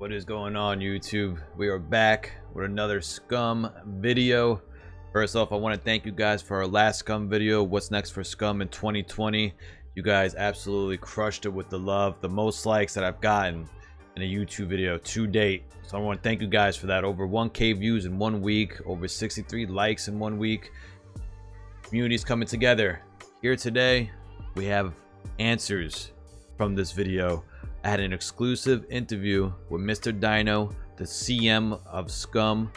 What is going on, YouTube? We are back with another SCUM video. First off, I want to thank you guys for our last SCUM video. What's next for SCUM in 2020? You guys absolutely crushed it with the love. The most likes that I've gotten in a YouTube video to date. So I want to thank you guys for that. Over 1K views in 1 week. Over 63 likes in 1 week. Community's coming together. Here today, we have answers from this video. I had an exclusive interview with Mr. Dino, the CM of SCUM,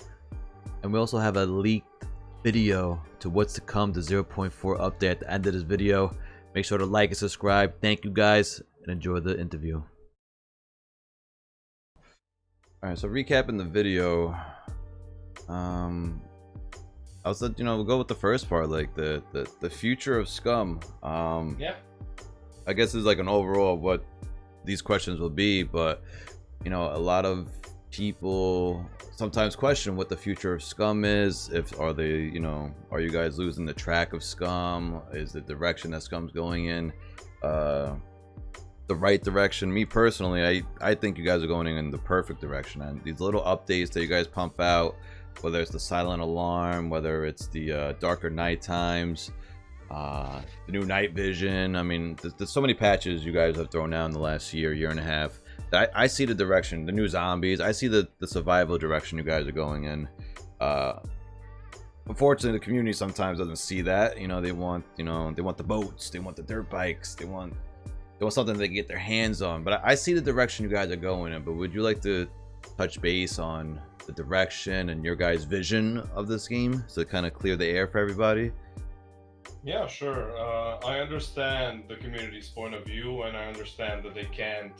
and we also have a leaked video to what's to come, the 0.4 update at the end of this video. Make sure to like and subscribe. Thank you guys, and enjoy the interview. Alright, so recapping the video, I was like, we'll go with the first part, like the future of SCUM. Yeah. I guess it's like an overall what these questions will be, but a lot of people sometimes question what the future of SCUM is. Are you guys losing the track of SCUM? Is the direction that SCUM's going in the right direction? Me personally, I think you guys are going in the perfect direction, and these little updates that you guys pump out, whether it's the silent alarm, whether it's the darker night times, the new night vision. I mean, there's so many patches you guys have thrown out in the last year and a half that I see the direction. The new zombies, I see the survival direction you guys are going in. Unfortunately, the community sometimes doesn't see that. They want the boats, they want the dirt bikes, they want something they can get their hands on. But I see the direction you guys are going in. But would you like to touch base on the direction and your guys' vision of this game, so kind of clear the air for everybody? Yeah, sure. I understand the community's point of view, and I understand that they can't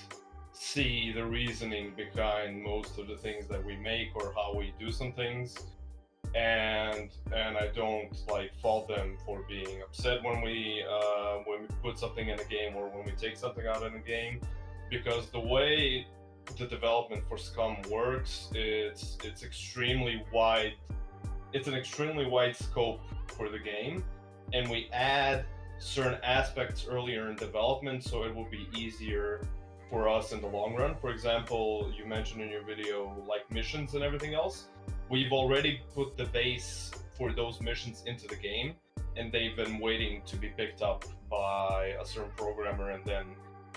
see the reasoning behind most of the things that we make or how we do some things. And I don't fault them for being upset when we put something in a game or when we take something out in a game, because the way the development for SCUM works, it's extremely wide. It's an extremely wide scope for the game, and we add certain aspects earlier in development so it will be easier for us in the long run. For example, you mentioned in your video like missions and everything else. We've already put the base for those missions into the game, and they've been waiting to be picked up by a certain programmer and then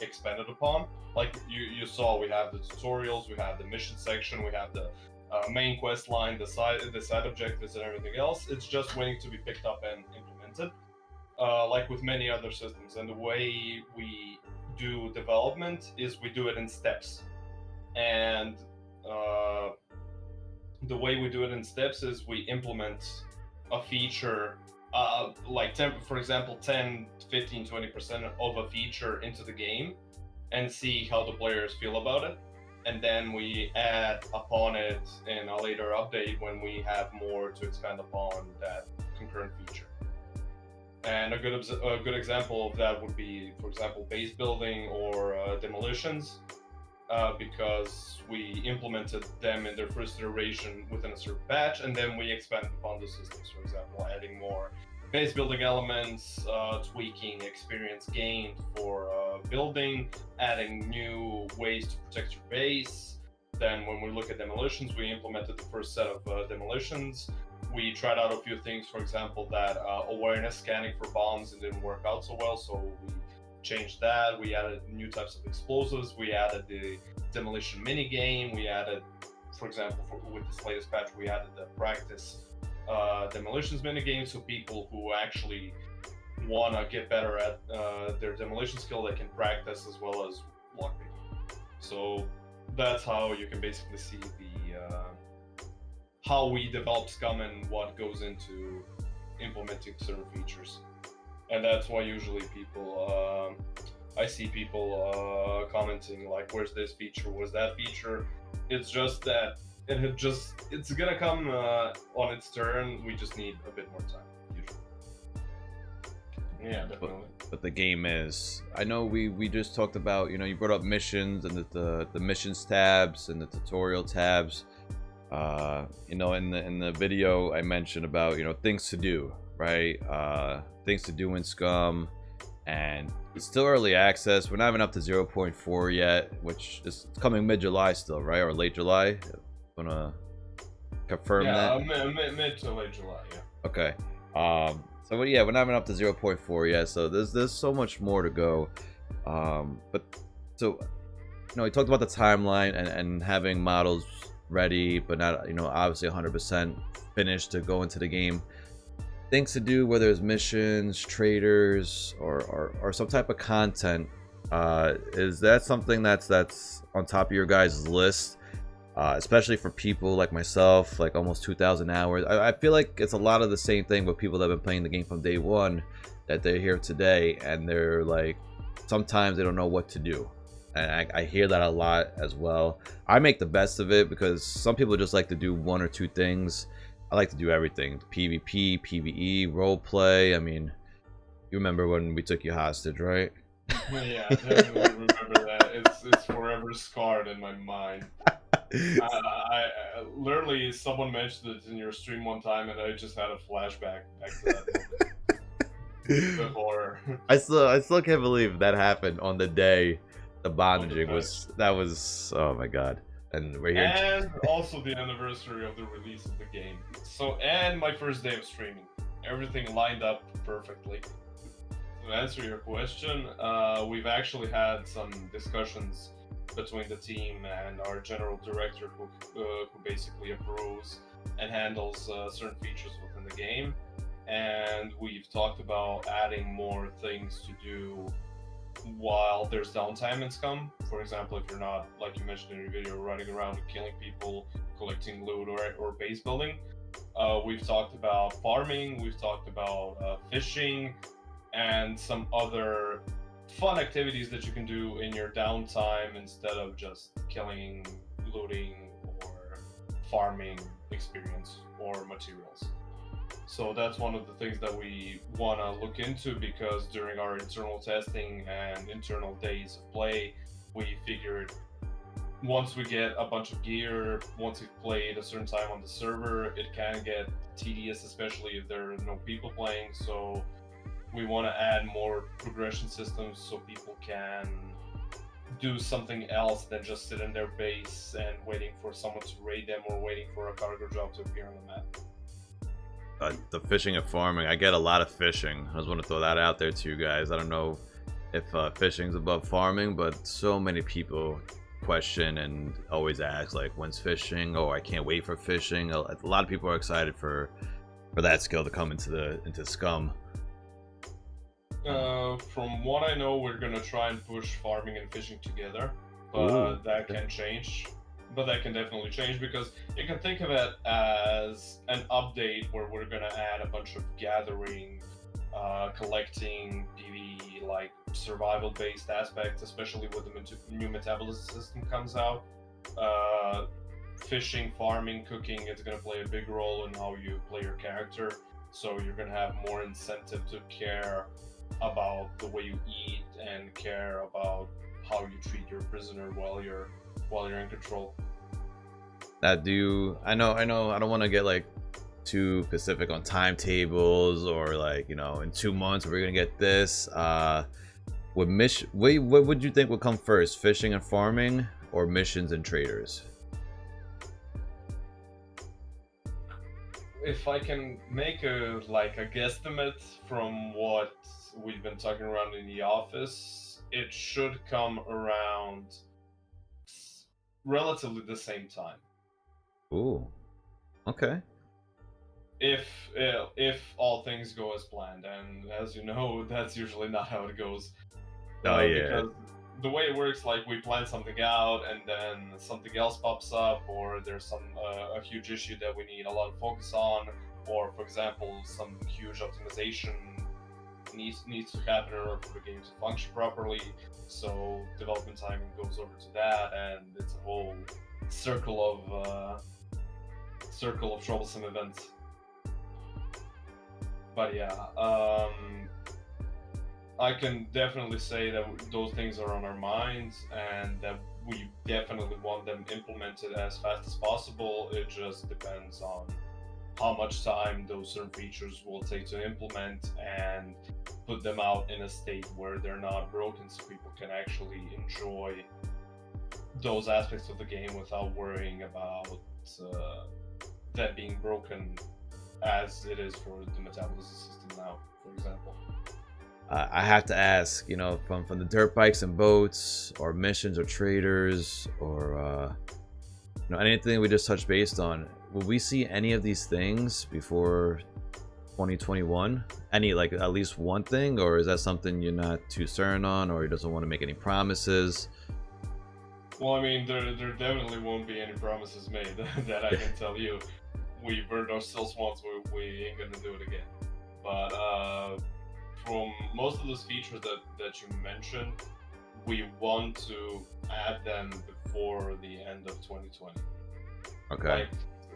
expanded upon. Like you saw, we have the tutorials, we have the mission section, we have the main quest line, the side objectives, and everything else. It's just waiting to be picked up and implemented, like with many other systems. And the way we do development is we do it in steps. And the way we do it in steps is we implement a feature, for example, 10, 15, 20% of a feature into the game, and see how the players feel about it. And then we add upon it in a later update when we have more to expand upon that concurrent feature. And a good example of that would be, for example, base building or demolitions, because we implemented them in their first iteration within a certain patch, and then we expanded upon the systems. For example, adding more base building elements, tweaking experience gained for building, adding new ways to protect your base. Then when we look at demolitions, we implemented the first set of demolitions. We tried out a few things, for example, that awareness scanning for bombs, it didn't work out so well, so we changed that. We added new types of explosives. We added the demolition mini game. We added, for example, with this latest patch, we added the practice demolitions mini game, so people who actually want to get better at their demolition skill, they can practice as well as lockpicking. So that's how you can basically see the how we develop SCUM and what goes into implementing certain features. And that's why usually people, I see people commenting like, where's this feature, where's that feature? It's just that it's gonna come on its turn. We just need a bit more time, usually. Yeah, definitely. But the game is, I know we just talked about, you brought up missions and the missions tabs and the tutorial tabs. In the video I mentioned about things to do, right? Things to do in SCUM, and It's still early access. We're not even up to 0.4 yet, which is coming mid-July still, right? Or late July? Wanna confirm Yeah, that? mid to late July. Yeah. Okay. So yeah, we're not even up to 0.4 yet, so there's so much more to go. But so we talked about the timeline and having models ready, but not obviously 100% finished to go into the game. Things to do, whether it's missions, traders, or some type of content. Is that something that's on top of your guys' list? Especially for people like myself, like almost 2,000 hours. I feel like it's a lot of the same thing with people that have been playing the game from day one, that they're here today and they're like, sometimes they don't know what to do. And I hear that a lot as well. I make the best of it because some people just like to do one or two things. I like to do everything: PvP, PvE, roleplay. I mean, you remember when we took you hostage, right? Yeah, I definitely remember that. It's forever scarred in my mind. I literally, someone mentioned it in your stream one time, and I just had a flashback back to that moment. The horror. I still can't believe that happened on the day the bondaging was. That was, oh my god. And we're here. And also the anniversary of the release of the game. So, and my first day of streaming. Everything lined up perfectly. To answer your question, we've actually had some discussions between the team and our general director, who basically approves and handles certain features within the game. And we've talked about adding more things to do while there's downtime in SCUM. For example, if you're not, like you mentioned in your video, running around and killing people, collecting loot, or base building. We've talked about farming, we've talked about fishing, and some other fun activities that you can do in your downtime instead of just killing, looting, or farming experience or materials. So that's one of the things that we want to look into, because during our internal testing and internal days of play, we figured once we get a bunch of gear, once we've played a certain time on the server, it can get tedious, especially if there are no people playing. So we want to add more progression systems so people can do something else than just sit in their base and waiting for someone to raid them or waiting for a cargo drop to appear on the map. The fishing and farming, I get a lot of fishing. I just want to throw that out there to you guys. I don't know if fishing's above farming, but so many people question and always ask, like, when's fishing? Oh, I can't wait for fishing. A lot of people are excited for that skill to come into SCUM. From what I know, we're gonna try and push farming and fishing together, but that can change. But that can definitely change, because you can think of it as an update where we're gonna add a bunch of gathering, collecting, PvE, like survival-based aspects, especially when the new metabolism system comes out. Fishing, farming, cooking, it's gonna play a big role in how you play your character. So you're gonna have more incentive to care about the way you eat and care about how you treat your prisoner while you're in control. I know I don't want to get like too specific on timetables, or like, in 2 months we're gonna get this. What would you think would come first, fishing and farming, or missions and traders? If I can make a guesstimate from what we've been talking around in the office, it should come around relatively the same time. Ooh, okay. If all things go as planned, and as you know, that's usually not how it goes. Oh yeah. Because the way it works, like, we plan something out and then something else pops up, or there's a huge issue that we need a lot of focus on, or for example, some huge optimization needs to happen in order for the game to function properly. So development timing goes over to that, and it's a whole circle of troublesome events. But yeah, I can definitely say that those things are on our minds, and that we definitely want them implemented as fast as possible. It just depends on how much time those certain features will take to implement and put them out in a state where they're not broken, so people can actually enjoy those aspects of the game without worrying about them being broken, as it is for the metabolism system now, for example. I have to ask, you know, from the dirt bikes and boats, or missions, or traders, or you know, anything we just touched based on, will we see any of these things before 2021? Any, like, at least one thing, or is that something you're not too certain on, or he doesn't want to make any promises? Well, I mean, there definitely won't be any promises made. That I can tell you. We burned ourselves once, we ain't gonna do it again. But from most of those features that you mentioned, we want to add them before the end of 2020. Okay. Like,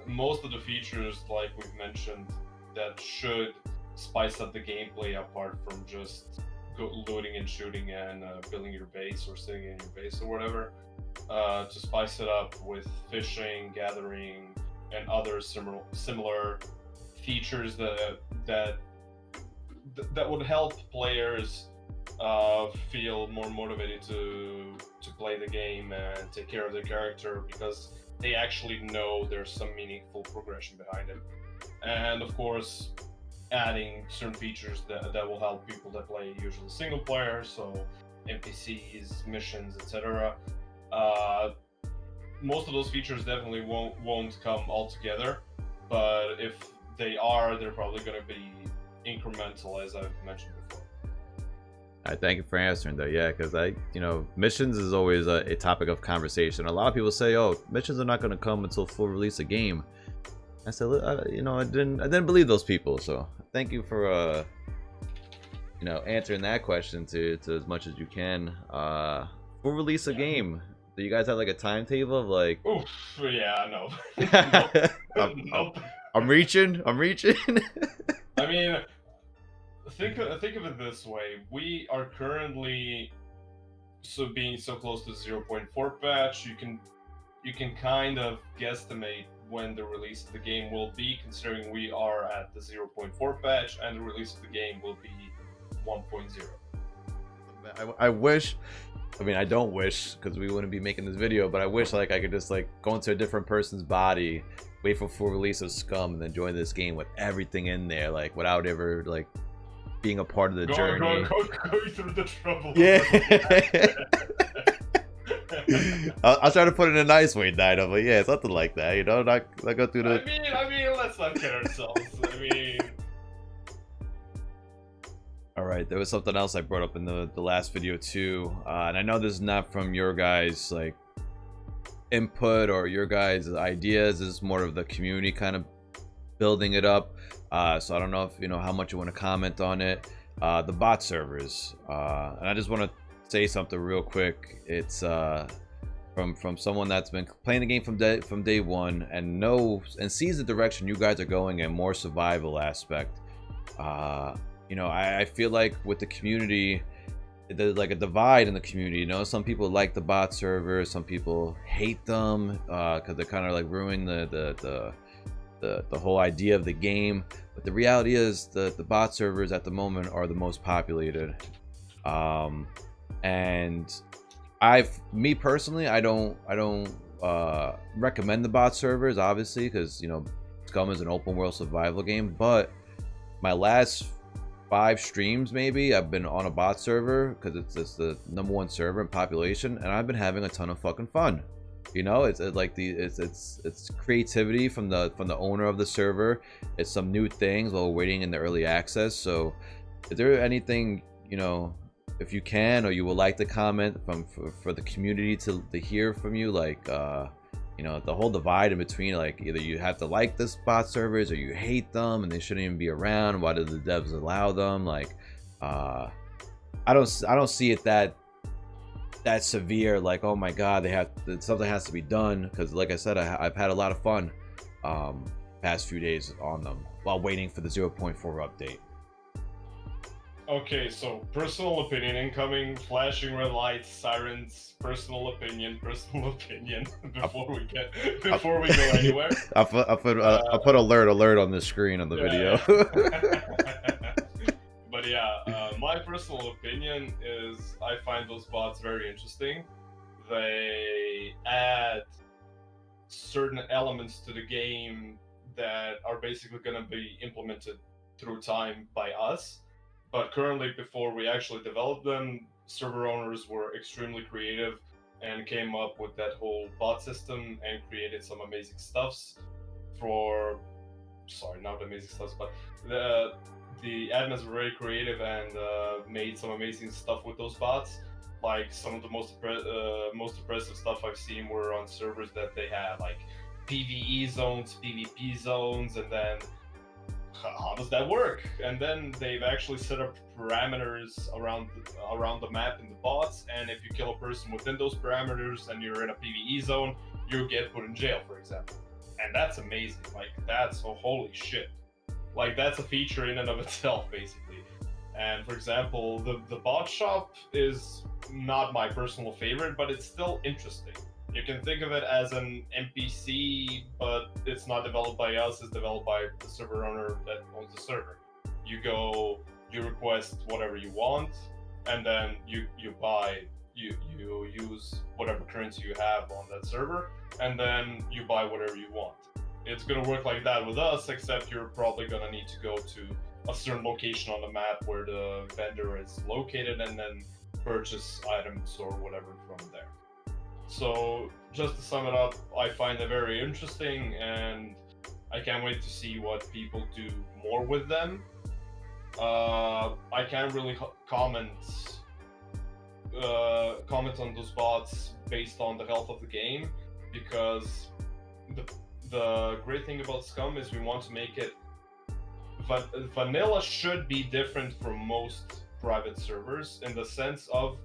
most of the features, like we've mentioned, that should spice up the gameplay apart from just looting and shooting and building your base or sitting in your base or whatever, to spice it up with fishing, gathering, and other similar features that would help players feel more motivated to play the game and take care of their character, because they actually know there's some meaningful progression behind it. And of course, adding certain features that will help people that play usually single player, so NPCs, missions, etc. Most of those features definitely won't come all together, but if they are, they're probably going to be incremental, as I've mentioned before. I thank you for answering that. Yeah, because you know, missions is always a topic of conversation. A lot of people say, "Oh, missions are not going to come until full release of game." I said, you know, I didn't believe those people. So thank you for you know, answering that question to as much as you can. Full release a game. Do you guys have like a timetable of like? Oof, yeah, no. Nope. I'm reaching. I mean, think of it this way: we are currently being so close to 0.4 patch. You can kind of guesstimate when the release of the game will be, considering we are at the 0.4 patch and the release of the game will be 1.0. I wish. I mean, I don't wish, because we wouldn't be making this video, but I wish like I could just like go into a different person's body, wait for full release of SCUM, and then join this game with everything in there, like without ever like being a part of the journey. Go through the trouble. Yeah. I'll try to put it in a nice way, Dino, but yeah, something like that, you know, not go through the. I mean, let's not kid ourselves. I mean. All right, there was something else I brought up in the last video too, and I know this is not from your guys' like input or your guys' ideas. This is more of the community kind of building it up. So I don't know if you know how much you want to comment on it. The bot servers, and I just want to say something real quick. It's from someone that's been playing the game from day one and knows and sees the direction you guys are going in, more survival aspect. You know, I feel like with the community, there's like a divide in the community. You know, some people like the bot servers, some people hate them because they're kind of like ruining the whole idea of the game. But the reality is the bot servers at the moment are the most populated. And me personally, I don't recommend the bot servers, obviously, because you know, SCUM is an open world survival game. But my last 5 streams maybe I've been on a bot server because it's the #1 server in population, and I've been having a ton of fucking fun. You know, it's like it's creativity from the owner of the server. It's some new things while waiting in the early access. So is there anything, you know, if you can or you would like to comment for the community to hear from you, like you know, the whole divide in between, like either you have to like this bot servers or you hate them and they shouldn't even be around. Why do the devs allow them? Like I don't see it that severe, like, oh my god, something has to be done, because like I said, I've had a lot of fun past few days on them while waiting for the 0.4 update. Okay, so personal opinion incoming, flashing red lights, sirens, personal opinion, before we get I'll, before we go anywhere. I'll put alert on the screen on the video. Yeah. But yeah, my personal opinion is I find those bots very interesting. They add certain elements to the game that are basically going to be implemented through time by us. But currently, before we actually developed them, server owners were extremely creative and came up with that whole bot system and created some amazing stuffs for. Sorry, not amazing stuffs, but the admins were very creative and made some amazing stuff with those bots. Like some of the most impressive stuff I've seen were on servers that they had like PVE zones, PvP zones, and then how does that work? And then they've actually set up parameters around the map in the bots, and if you kill a person within those parameters and you're in a PVE zone, you get put in jail, for example. And that's amazing. Like that's holy shit. Like that's a feature in and of itself, basically. And for example, the bot shop is not my personal favorite, but it's still interesting. You can think of it as an NPC, but it's not developed by us, it's developed by the server owner that owns the server. You go, you request whatever you want, and then you buy, you use whatever currency you have on that server, and then you buy whatever you want. It's gonna work like that with us, except you're probably gonna need to go to a certain location on the map where the vendor is located and then purchase items or whatever from there. So, just to sum it up, I find it very interesting and I can't wait to see what people do more with them. I can't really comment on those bots based on the health of the game because the great thing about SCUM is we want to make it vanilla should be different from most private servers in the sense of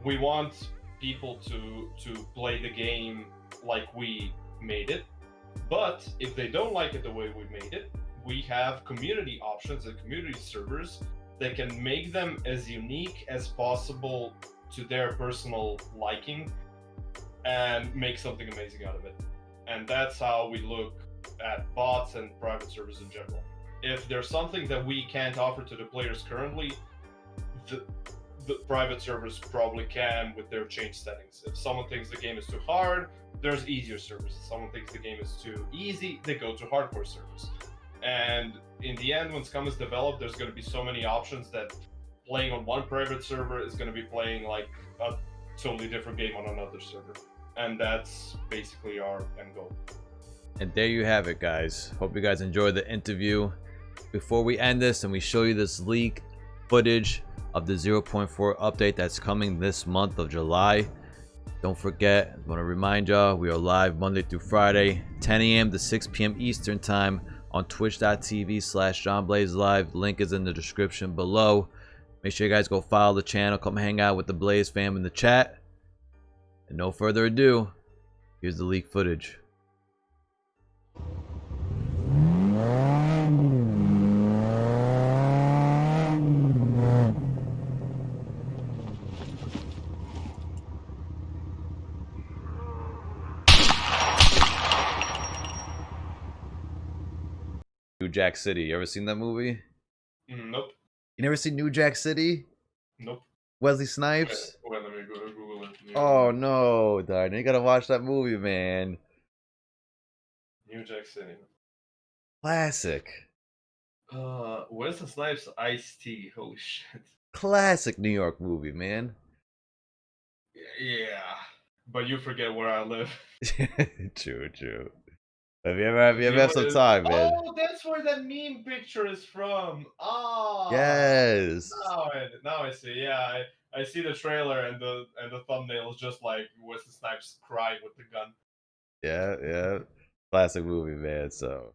we want people to play the game like we made it, but if they don't like it the way we made it, we have community options and community servers that can make them as unique as possible to their personal liking and make something amazing out of it. And that's how we look at bots and private servers in general. If there's something that we can't offer to the players currently, the private servers probably can with their change settings. If someone thinks the game is too hard, there's easier servers. If someone thinks the game is too easy, they go to hardcore servers. And in the end, when SCUM is developed, there's going to be so many options that playing on one private server is going to be playing like a totally different game on another server. And that's basically our end goal. And there you have it, guys. Hope you guys enjoyed the interview. Before we end this and we show you this leak footage of the 0.4 update that's coming this month of July, don't forget, I want to remind y'all, we are live Monday through Friday, 10 a.m. to 6 p.m. Eastern time on twitch.tv/JohnBlazeLive. Link is in the description below. Make sure you guys go follow the channel, come hang out with the Blaze fam in the chat. And no further ado, here's the leak footage. New Jack City. You ever seen that movie? Nope. You never seen New Jack City? Nope. Wesley Snipes? Wait, let me go to Google it. Oh no, darn. You gotta watch that movie, man. New Jack City. Classic. Wesley Snipes Ice-T. Holy shit. Classic New York movie, man. Yeah. But you forget where I live. True. Have you ever had some time, man? Oh, that's where that meme picture is from. Ah. Yes. Now I see. Yeah, I see the trailer and the thumbnail is just like Wesley Snipes crying with the gun. Yeah. Classic movie, man. So